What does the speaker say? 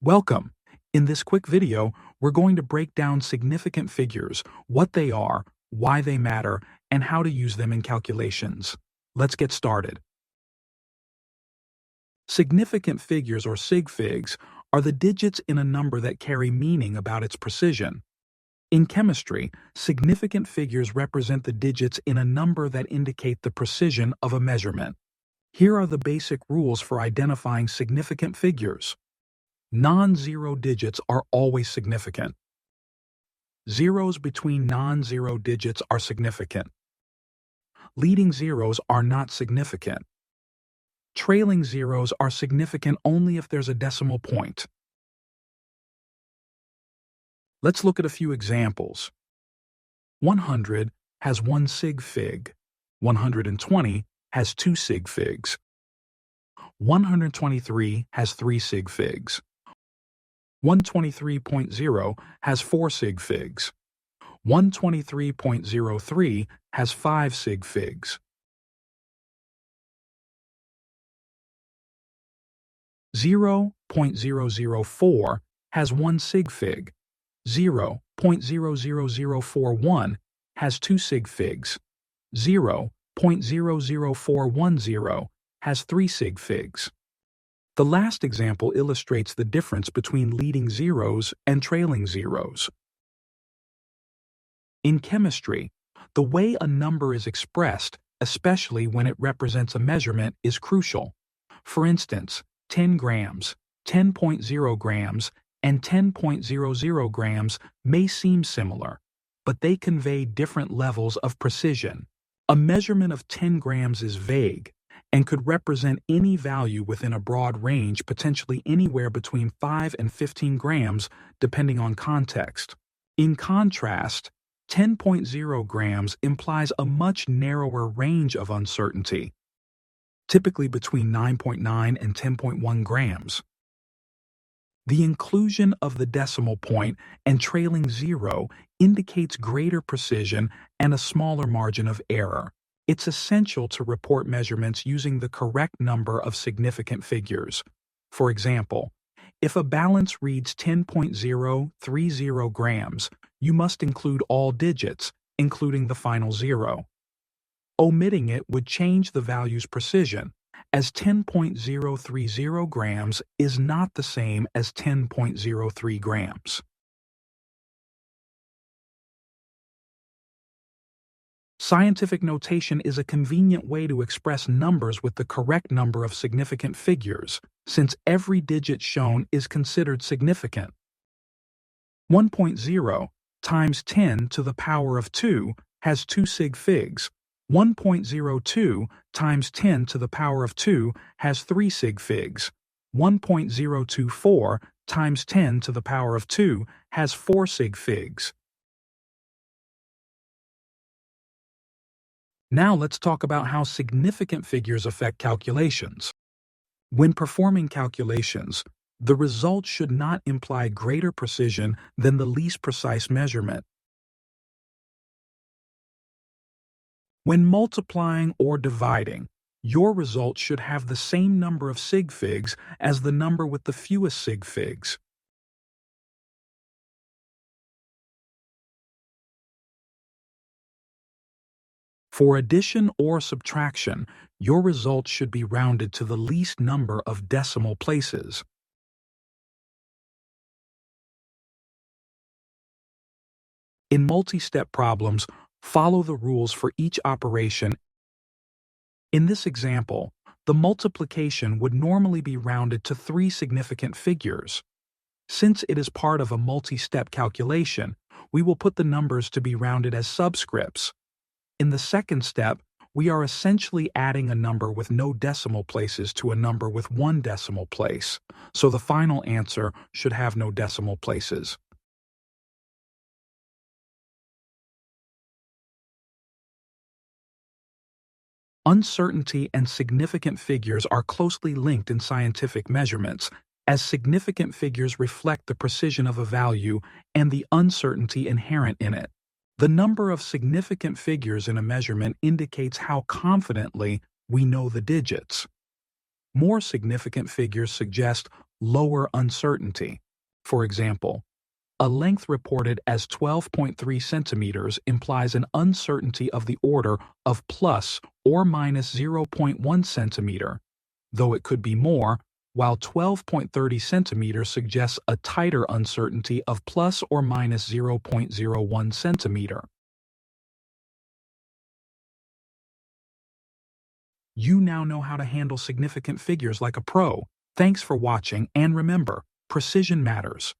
Welcome! In this quick video, we're going to break down significant figures, what they are, why they matter, and how to use them in calculations. Let's get started. Significant figures, or sig figs, are the digits in a number that carry meaning about its precision. In chemistry, significant figures represent the digits in a number that indicate the precision of a measurement. Here are the basic rules for identifying significant figures. Non-zero digits are always significant. Zeros between non-zero digits are significant. Leading zeros are not significant. Trailing zeros are significant only if there's a decimal point. Let's look at a few examples. 100 has 1 sig fig. 120 has 2 sig figs. 123 has 3 sig figs. 123.0 has 4 sig figs. 123.03 has 5 sig figs. 0.0004 has 1 sig fig. 0.00041 has 2 sig figs. 0.00410 has 3 sig figs. The last example illustrates the difference between leading zeros and trailing zeros. In chemistry, the way a number is expressed, especially when it represents a measurement, is crucial. For instance, 10 grams, 10.0 grams, and 10.00 grams may seem similar, but they convey different levels of precision. A measurement of 10 grams is vague and could represent any value within a broad range, potentially anywhere between 5 and 15 grams, depending on context. In contrast, 10.0 grams implies a much narrower range of uncertainty, typically between 9.9 and 10.1 grams. The inclusion of the decimal point and trailing zero indicates greater precision and a smaller margin of error. It's essential to report measurements using the correct number of significant figures. For example, if a balance reads 10.030 grams, you must include all digits, including the final zero. Omitting it would change the value's precision, as 10.030 grams is not the same as 10.03 grams. Scientific notation is a convenient way to express numbers with the correct number of significant figures, since every digit shown is considered significant. 1.0 times 10 to the power of 2 has 2 sig figs. 1.02 times 10 to the power of 2 has 3 sig figs. 1.024 times 10 to the power of 2 has 4 sig figs. Now let's talk about how significant figures affect calculations. When performing calculations, the result should not imply greater precision than the least precise measurement. When multiplying or dividing, your result should have the same number of sig figs as the number with the fewest sig figs. For addition or subtraction, your result should be rounded to the least number of decimal places. In multi-step problems, follow the rules for each operation. In this example, the multiplication would normally be rounded to 3 significant figures. Since it is part of a multi-step calculation, we will put the numbers to be rounded as subscripts. In the second step, we are essentially adding a number with no decimal places to a number with 1 decimal place, so the final answer should have no decimal places. Uncertainty and significant figures are closely linked in scientific measurements, as significant figures reflect the precision of a value and the uncertainty inherent in it. The number of significant figures in a measurement indicates how confidently we know the digits. More significant figures suggest lower uncertainty. For example, a length reported as 12.3 centimeters implies an uncertainty of the order of plus or minus 0.1 centimeter, though it could be more, while 12.30 centimeters suggests a tighter uncertainty of plus or minus 0.01 centimeter. You now know how to handle significant figures like a pro. Thanks for watching, and remember, precision matters.